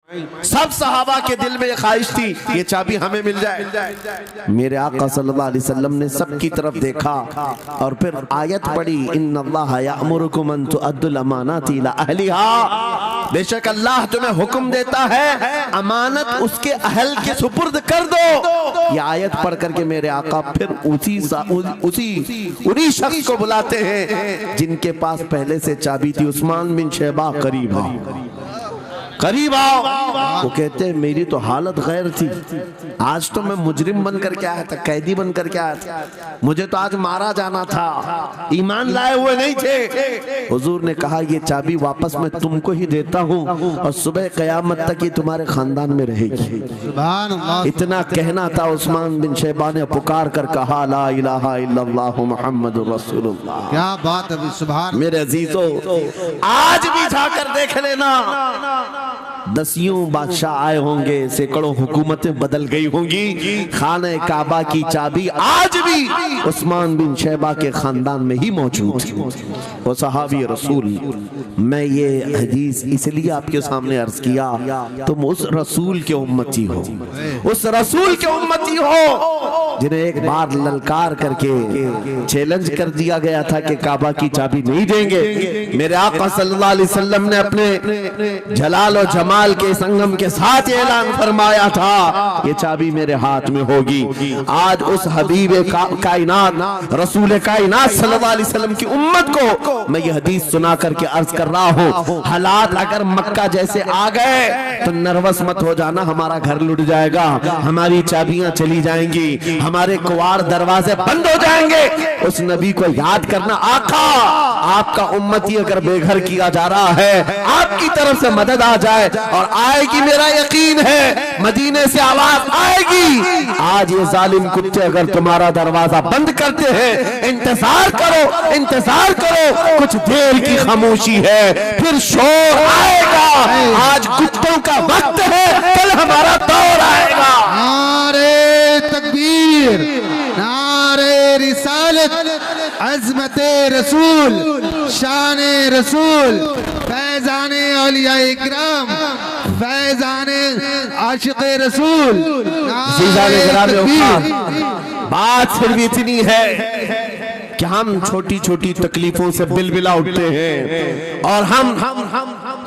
सब सहाबा के दिल में ख्वाहिश थी ये चाबी हमें मिल जाए। मेरे आका सल्लल्लाहु अलैहि वसल्लम ने सबकी तरफ देखा और फिर आयत पढ़ी, इन्नल्लाह यअमुरुकुम अन तुअद्दुल अमानाति इला अहलिहा, बेशक अल्लाह तुम्हें हुक्म देता है अमानत उसके अहल के सुपुर्द कर दो। ये आयत पढ़ करके मेरे आका फिर उन्हीं शख्स को बुलाते हैं जिनके पास पहले से चाबी थी, उस्मान बिन शैबा, करीब आओ, करीब आओ। वो कहते हैं मेरी तो हालत गैर थी, आज तो मैं मुजरिम बन करके आया था, कैदी बन करके आया था, मुझे तो आज मारा जाना था, ईमान लाए हुए नहीं थे। हुजूर ने कहा ये चाबी वापस मैं तुमको ही देता हूँ और सुबह क़यामत तक ये तुम्हारे खानदान में रहेगी। सुभान अल्लाह। इतना कहना था, उस्मान बिन शैबा ने पुकार कर कहा ला इलाहा इल्लल्लाहु मुहम्मदुर रसूलुल्लाह। क्या बात है, सुभान। मेरे अजीजों आज भी जाकर देख लेना, दसियों बादशाह आए होंगे, सैकड़ों हुकूमतें बदल गई होंगी, खाने काबा की चाबी आज भी उस्मान बिन शैबा के खानदान में ही मौजूद है। वो सहाबी रसूल। मैं ये हदीस इसलिए आपके सामने अर्ज किया, तुम उस रसूल के उम्मती हो, उस रसूल के उम्मती हो जिन्हें एक बार ललकार करके चैलेंज कर दिया गया था कि काबा की चाबी नहीं देंगे। मेरे आका सल्लल्लाहु अलैहि वसल्लम ने अपने जलाल और जमाल के संगम के साथ ऐलान फरमाया था ये चाबी मेरे हाथ में होगी। आज उस हबीब कायनात रसूल कायनात सल्लल्लाहु अलैहि वसल्लम की उम्मत को मैं ये हदीस सुना करके अर्ज कर रहा हूँ, हालात अगर मक्का जैसे आ गए तो नर्वस मत हो जाना, हमारा घर लुट जाएगा, हमारी चाबियां चली जाएंगी, हमारे कुवाड़ दरवाजे बंद हो जाएंगे। उस नबी को याद करना, आका आपका उम्मती अगर बेघर किया जा रहा है, आपकी तरफ से मदद आ जाए और आएगी, मेरा यकीन है मदीने से आवाज आएगी। आज ये जालिम कुत्ते अगर तुम्हारा दरवाजा बंद करते हैं, इंतजार करो, इंतजार करो, कुछ देर की खामोशी है, फिर शोर आएगा। आज कुत्तों का वक्त है, कल हमारा दौर आएगा। नारे तकबीर, नारे रिसालत, अज़मते रसूल, शाने रसूल, फैज़ाने औलियाए किराम, फैज़ाने आशिक़े रसूल। बात सिर्फ इतनी है कि हम छोटी छोटी तकलीफों से बिलबिला उठते हैं और हम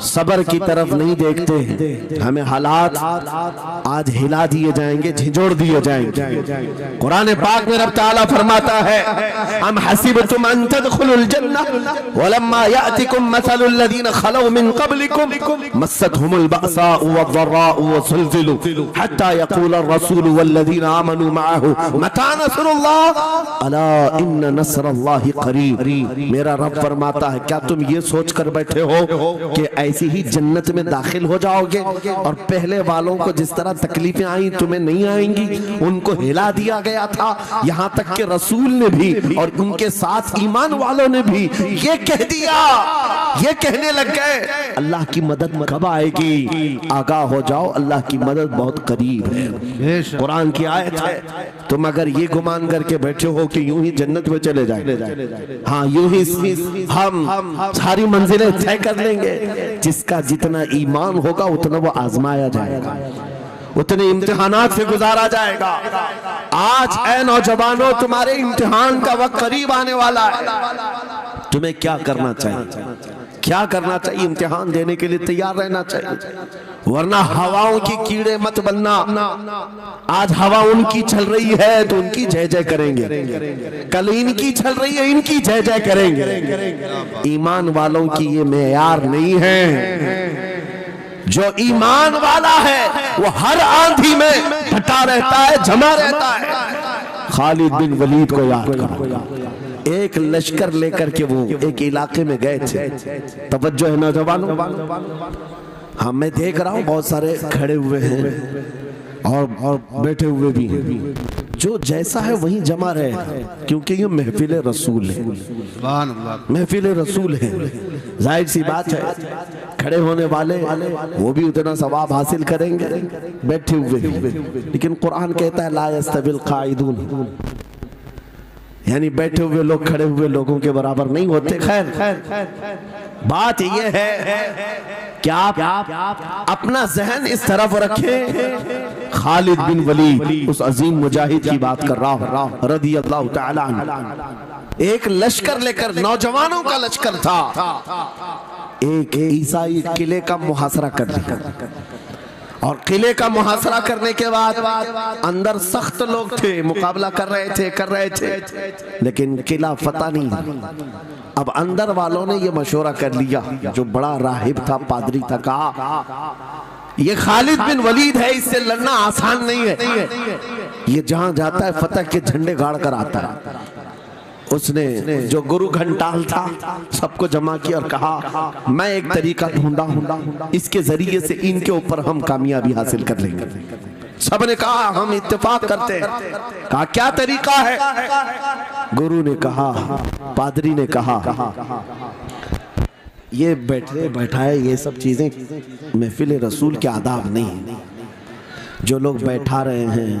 सब्र की तरफ नहीं देखते। हमें हालात आज हिला दिए जाएंगे, झिझोड़ दिए जाएंगे। कुरान पाक में रब ताला फरमाता है, हम हसीबतुम अन तदखुलुल जन्नह वलम्मा यातिकुम मसलुल लदीन खलौ मिन क़ब्लिकुम मस्सतहुमुल बअसाउ वद्दर्राउ वज़ुलज़िलू हत्ता यक़ूल अर्रसूलु वल्लज़ीना आमनू मअहु मता नस्रुल्लाह अला इन्न नस्रल्लाहि क़रीब। मेरा रब फरमाता है, क्या तुम ये सोच कर बैठे हो कि ऐसी ही जन्नत में दाखिल हो जाओगे और पहले वालों को जिस तरह तकलीफें आई तुम्हें नहीं आएंगी? उनको हिला दिया गया था, यहाँ तक कि रसूल ने भी और उनके साथ ईमान वालों ने भी ये कह दिया, ये कहने लग गए अल्लाह की मदद कब आएगी? आगाह हो जाओ, अल्लाह की मदद बहुत करीब है। कुरान की आयत है। तुम अगर ये गुमान करके बैठे हो कि यूं ही जन्नत में चले जाए, हाँ यूं ही हम सारी मंजिलें तय कर लेंगे, जिसका जितना ईमान होगा उतना वो आजमाया जाएगा, उतने इम्तिहानात से गुजारा जाएगा। आज ऐ नौजवानों, तुम्हारे इम्तिहान का वक्त करीब आने वाला है। तुम्हें क्या करना चाहिए? क्या करना चाहिए? इम्तिहान देने के लिए तैयार रहना चाहिए, वरना हवाओं की कीड़े मत बनना। आज हवा उनकी चल रही है तो उनकी जय जय करेंगे, कल इनकी चल रही है इनकी जय जय करेंगे। ईमान वालों की ये मेयार नहीं है। जो ईमान वाला है वो हर आंधी में डटा रहता है, जमा रहता है। खालिद बिन वलीद को याद करो, एक लश्कर लेकर के वो एक इलाके में गए थे। तवज्जो है नौजवानों, हाँ मैं देख रहा हूँ बहुत सारे खड़े हुए हैं और बैठे हुए भी हैं, जो जैसा है वहीं जमा रहे, क्योंकि ये महफिल रसूल है, महफिल रसूल है। जाहिर सी बात है खड़े होने वाले वो भी उतना सवाब हासिल करेंगे बैठे हुए, लेकिन कुरान कहता है ला यस्तविल काइदून, यानी बैठे हुए लोग खड़े हुए लोगों के बराबर नहीं होते। खैर बात ये है कि आप अपना जहन इस तरफ रखें। खालिद बिन वलीद उस अजीम मुजाहिद की बात कर रहा हूं रदी अल्लाह तआला अन्हु। एक लश्कर लेकर, नौजवानों का लश्कर था, एक ईसाई किले का मुहासरा कर लिया और किले का मुहासरा करने के बाद अंदर सख्त लोग थे, मुकाबला कर रहे थे, लेकिन किला फतह नहीं। अब अंदर वालों ने ये मशवरा कर लिया, जो बड़ा राहिब था, पादरी था, कहा ये खालिद बिन वलीद है, इससे लड़ना आसान नहीं है, ये जहां जाता है फतह के झंडे गाड़ कर आता है। उसने जो गुरु घंटाल था सबको जमा किया और कहा मैं एक तरीका ढूंढा हूं, इसके जरिए से इनके ऊपर हम कामयाबी हासिल कर लेंगे। सबने कहा हम इत्तेफाक करते हैं। कहा क्या तरीका है? गुरु ने कहा, पादरी ने कहा ये बैठाए ये सब चीजें महफिल रसूल के आदाब नहीं। जो लोग बैठा रहे हैं,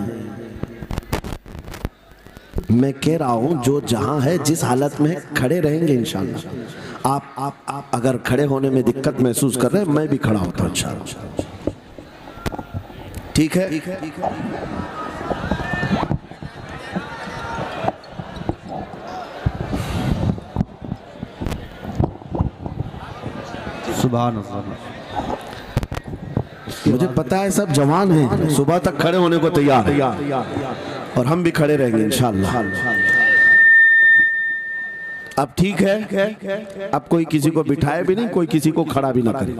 मैं कह रहा हूं जो जहां है, जिस हालत में खड़े रहेंगे इंशाअल्लाह। आप अगर खड़े होने में दिक्कत महसूस कर रहे हैं, मैं भी खड़ा होता हूं इंशाअल्लाह। ठीक है? सुभान अल्लाह। मुझे पता है सब जवान हैं, सुबह तक खड़े होने को तैयार है और हम भी खड़े रहेंगे इंशाअल्लाह। अब ठीक है, अब कोई किसी को बिठाए भी नहीं, कोई किसी को खड़ा भी ना करे।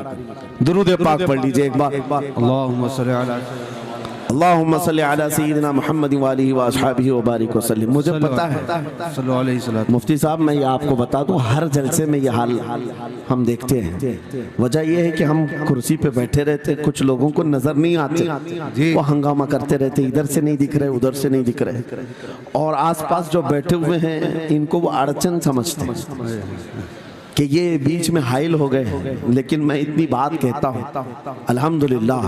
दुरूद पाक पढ़ लीजिए एक बार। अल्लाहुम्मा सल्ली अला सय्यिदिना मुहम्मद व आलिहि व अस्हाबिहि व बारिक वसल्लम। मुझे पता है मुफ्ती साहब, मैं ये आपको बता दूं, हर जलसे में ये हाल हम देखते हैं। वजह यह है कि हम कुर्सी पे बैठे रहते, कुछ लोगों को नजर नहीं आते, वो हंगामा करते रहते, इधर से नहीं दिख रहे, उधर से नहीं दिख रहे, और आसपास जो बैठे हुए हैं इनको वो अड़चन समझते हैं कि ये बीच में हाइल हो गए। लेकिन मैं इतनी बात कहता हूँ, अल्हम्दुलिल्लाह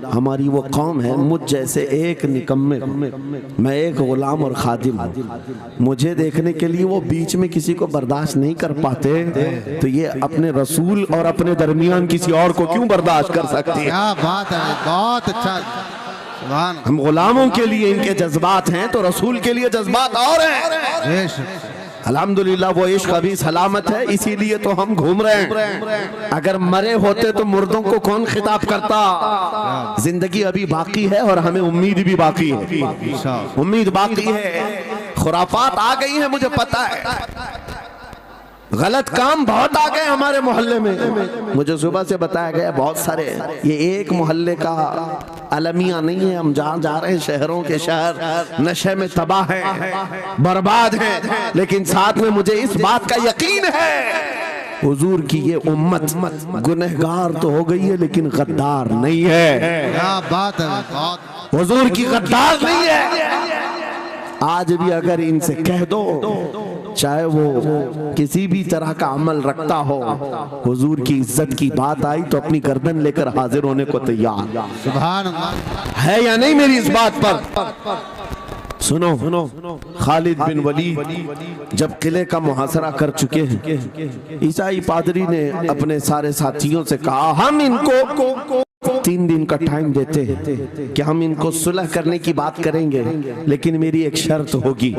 हमारी वो कौम है, मुझ जैसे एक निकम्मे, मैं एक गुलाम और खादिम हूँ, मुझे देखने के लिए वो बीच में किसी को बर्दाश्त नहीं कर पाते, तो ये अपने रसूल और अपने दरमियान किसी और को क्यों बर्दाश्त कर सकते हैं? क्या बात है, बहुत अच्छा। हम गुलामों के लिए इनके जज्बात हैं, तो रसूल के लिए जज्बात और हैं। अल्हम्दुलिल्लाह वो इश्क अभी सलामत है, इसीलिए तो हम घूम रहे हैं। अगर मरे होते तो मुर्दों को कौन खिताब करता? जिंदगी अभी बाकी है और हमें उम्मीद भी बाकी है, उम्मीद बाकी है। खुराफात आ गई है, मुझे पता है, गलत काम बहुत आ गए हमारे मोहल्ले में। मुझे सुबह से बताया गया बहुत सारे, ये एक मोहल्ले का अलमिया नहीं है, हम जहाँ जा रहे हैं शहरों के शहर नशे में तबाह हैं, बर्बाद हैं, लेकिन साथ में मुझे इस बात का यकीन है हुजूर की ये उम्मत गुनहगार तो हो गई है लेकिन गद्दार नहीं है। क्या बात है, हुजूर की गद्दार नहीं है। आज भी अगर इनसे कह दो, चाहे वो किसी भी तरह का अमल रखता हो, हुजूर की इज्जत की बात आई तो अपनी गर्दन लेकर हाजिर होने को तैयार। सुभान अल्लाह। है या नहीं मेरी इस बात पर? सुनो, खालिद बिन वलीद जब किले का मुहासरा कर चुके हैं, ईसाई पादरी ने अपने सारे साथियों से कहा हम इनको 3 दिन का टाइम देते हैं कि हम इनको सुलह करने की बात करेंगे, लेकिन मेरी एक शर्त होगी,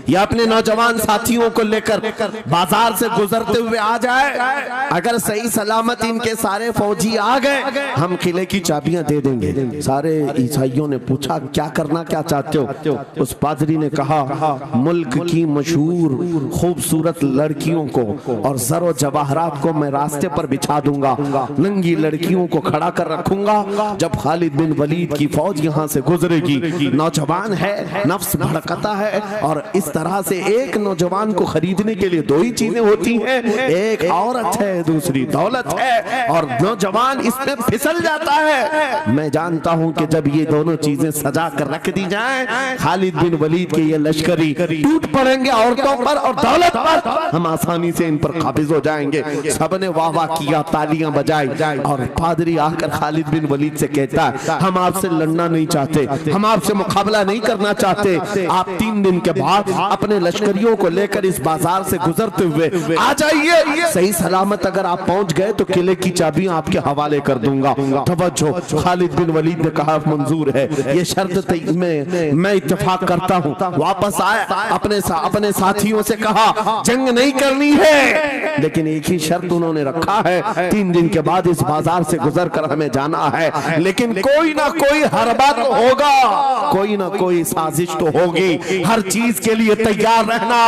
ये अपने नौजवान साथियों को लेकर बाजार से गुजरते हुए आ जाए, अगर सही सलामत इनके सारे फौजी आ गए हम किले की चाबियां दे देंगे। सारे ईसाइयों ने पूछा क्या करना, क्या चाहते हो? उस पादरी ने कहा मुल्क की मशहूर खूबसूरत लड़कियों को और जरो जवाहरात को मैं रास्ते पर बिछा दूंगा, नंगी लड़कियों को खड़ा कर रखूंगा। जब खालिद बिन वलीद की फौज यहाँ से गुजरेगी, नौजवान है, नफ्स भड़कता है, और इस तरह से एक नौजवान को खरीदने के लिए 2 ही चीजें होती हैं, एक औरत है, दूसरी दौलत है, और नौजवान इसमें फिसल जाता है। मैं जानता हूं कि जब ये दोनों चीजें सजा कर रख दी जाएं, खालिद बिन वलीद के ये लश्करी टूट पड़ेंगे औरतों पर और दौलत पर, हम आसानी से इन पर काबिज हो जाएंगे। सबने वाह वाह किया, तालियां बजाई, और पादरी आकर खालिद बिन वलीद से कहता है, हम आपसे लड़ना नहीं चाहते, हम आपसे मुकाबला नहीं करना चाहते, आप 3 दिन के बाद अपने लश्करियों को लेकर इस बाजार से गुजरते हुए आ जाइए। सही सलामत अगर आप पहुंच गए तो किले की चाबियां आपके हवाले कर दूंगा। तवज्जो, खालिद बिन वलीद ने कहा मंजूर है, ये शर्त में मैं इत्तेफाक करता हूँ। वापस आए, अपने साथियों से कहा जंग नहीं करनी है, लेकिन एक ही शर्त उन्होंने रखा है, 3 दिन के बाद इस बाजार से गुजर कर हमें जाना है, लेकिन कोई ना कोई हरबा तो होगा, कोई ना कोई साजिश तो होगी, हर चीज के लिए तैयार रहना।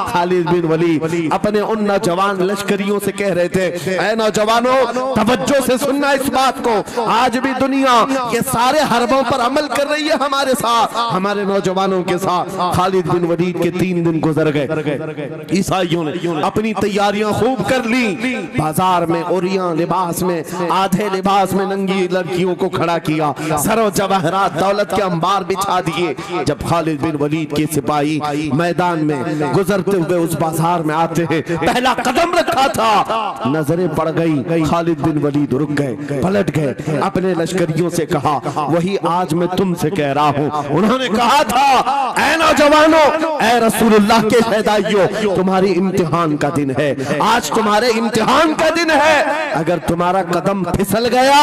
खालिद बिन वलीद अपने उन नौजवान लश्करियों से कह रहे थे, ऐ नौजवानों तवज्जो से सुनना इस बात को, आज भी दुनिया ये सारे हरबों पर अमल कर रही है हमारे साथ, हमारे नौजवानों के साथ। खालिद बिन वलीद के 3 दिन गुजर गए, ईसाइयों ने अपनी तैयारियां खूब कर ली, बाजार में ओरियां लिबास में, आधे लिबास में नंगी लड़कियों को खड़ा किया, सरो जवाहरात दौलत के अंबार बिछा दिए। जब खालिद बिन वलीद के सिपाही मैदान में गुजरते हुए उस बाजार में आते हैं, पहला कदम रखा था, नजरें पड़ गई, खालिद बिन वलीद रुक गए, पलट गए, अपने लश्करियों से कहा वही आज मैं तुमसे कह रहा हूँ। उन्होंने कहा था, ऐ नौजवानों, ऐ रसूलुल्लाह के शहदाइयों, तुम्हारी इम्तिहान का दिन है, आज तुम्हारे इम्तिहान का दिन है। अगर तुम्हारा कदम फिसल गया,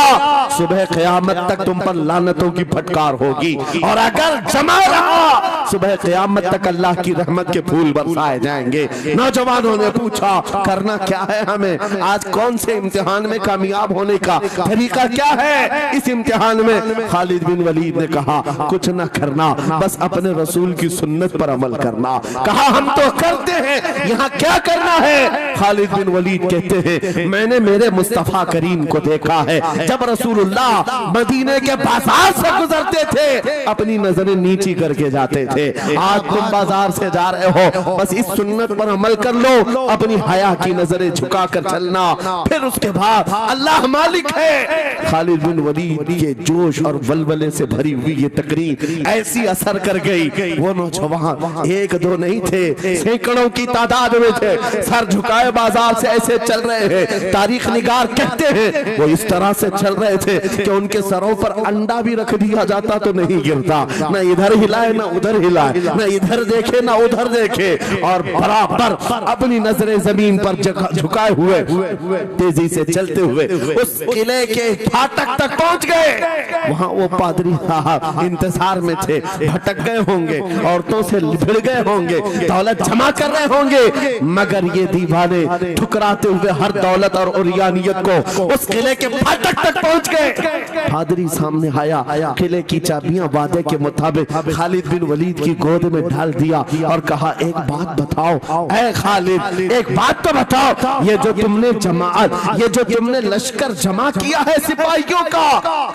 सुबह क़यामत तक तुम पर लानतों की फटकार होगी, और अगर जमा रहा, सुबह क़यामत तक अल्लाह की रहमत के फूल बरसाए जाएंगे। नौजवानों ने पूछा करना क्या है हमें, आज कौन से इम्तिहान में कामयाब होने का तरीका क्या है इस इम्तिहान में? खालिद बिन वलीद ने कहा कुछ ना करना, बस अपने रसूल की सुन्नत पर अमल करना। कहा हम तो करते हैं, यहाँ क्या करना है? खालिद बिन वलीद कहते हैं मैंने मेरे मुस्तफा करीम को देखा है, जब रसूलुल्लाह मदीने के बाजार से गुजरते थे अपनी नजरें नीची करके जाते थे, आज तुम बाजार से जा रहे हो, बस इस सुन्नत पर अमल कर लो, अपनी हया की नजरें झुका कर चलना, फिर उसके बाद अल्लाह मालिक है। खालिद बिन वलीद के जोश और वलवले से भरी हुई ये तकरीर ऐसी असर कर गई, वो नौजवान 1-2 नहीं थे, सैकड़ों की तादाद में थे, सर झुकाए बाजार से ऐसे चल रहे हैं। तारीख निगार कहते हैं वो इस तरह से चल रहे थे कि उनके सरों पर अंडा भी रख दिया जाता तो नहीं गिरता, न इधर हिलाए न उधर हिलाए, न इधर देखे न उधर देखे, और बराबर अपनी नजरें जमीन पर झुकाए हुए तेजी से चलते हुए उस किले के फाटक तक पहुंच गए। वहां वो पादरी साहब इंतजार में थे, भटक गए होंगे, औरतों से भिड़ गए होंगे, दौलत जमा कर रहे होंगे, मगर ये दीवाने ठुकराते हुए हर दौलत और उरियानियत को उस किले के फाटक तक पहुंच गए। पादरी सामने आया, किले की चाबियां वादे के मुताबिक खालिद बिन वलीद की गोद में डाल दिया और कहा एक बात बताओ ऐ खालिद, एक बात तो बताओ, ये जो तुमने जमात, ये जो तुमने लश्कर जमा किया है सिपाहियों का,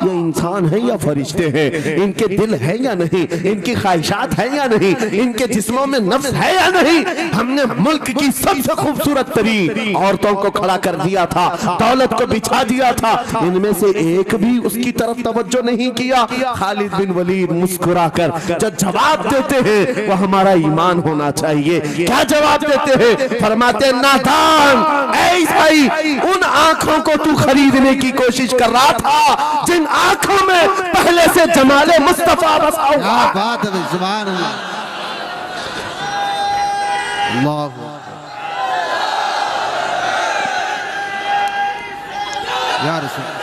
ये इंसान है या फरिश्ते हैं? इनके दिल है या नहीं? इनकी ख्वाहिशात है या नहीं? इनके जिस्मों में नफ्स है या नहीं? हमने मुल्क की सबसे खूबसूरत तरीन औरतों को खड़ा कर दिया था, दौलत को बिछा दिया था, इनमें से एक भी उसकी तरफ तवज्जो नहीं किया। खालिद बिन वलीद मुस्कुराकर जो जवाब देते हैं वो हमारा ईमान होना चाहिए। क्या जवाब देते हैं? फरमाते नादान, ऐ ईसाई, उन आंखों को तू खरीदने की कोशिश कर रहा था जिन आंखों में पहले से जमाले मुस्तफा बसा हुआ। क्या बात है, सुभान अल्लाह, अल्लाह या रसूल।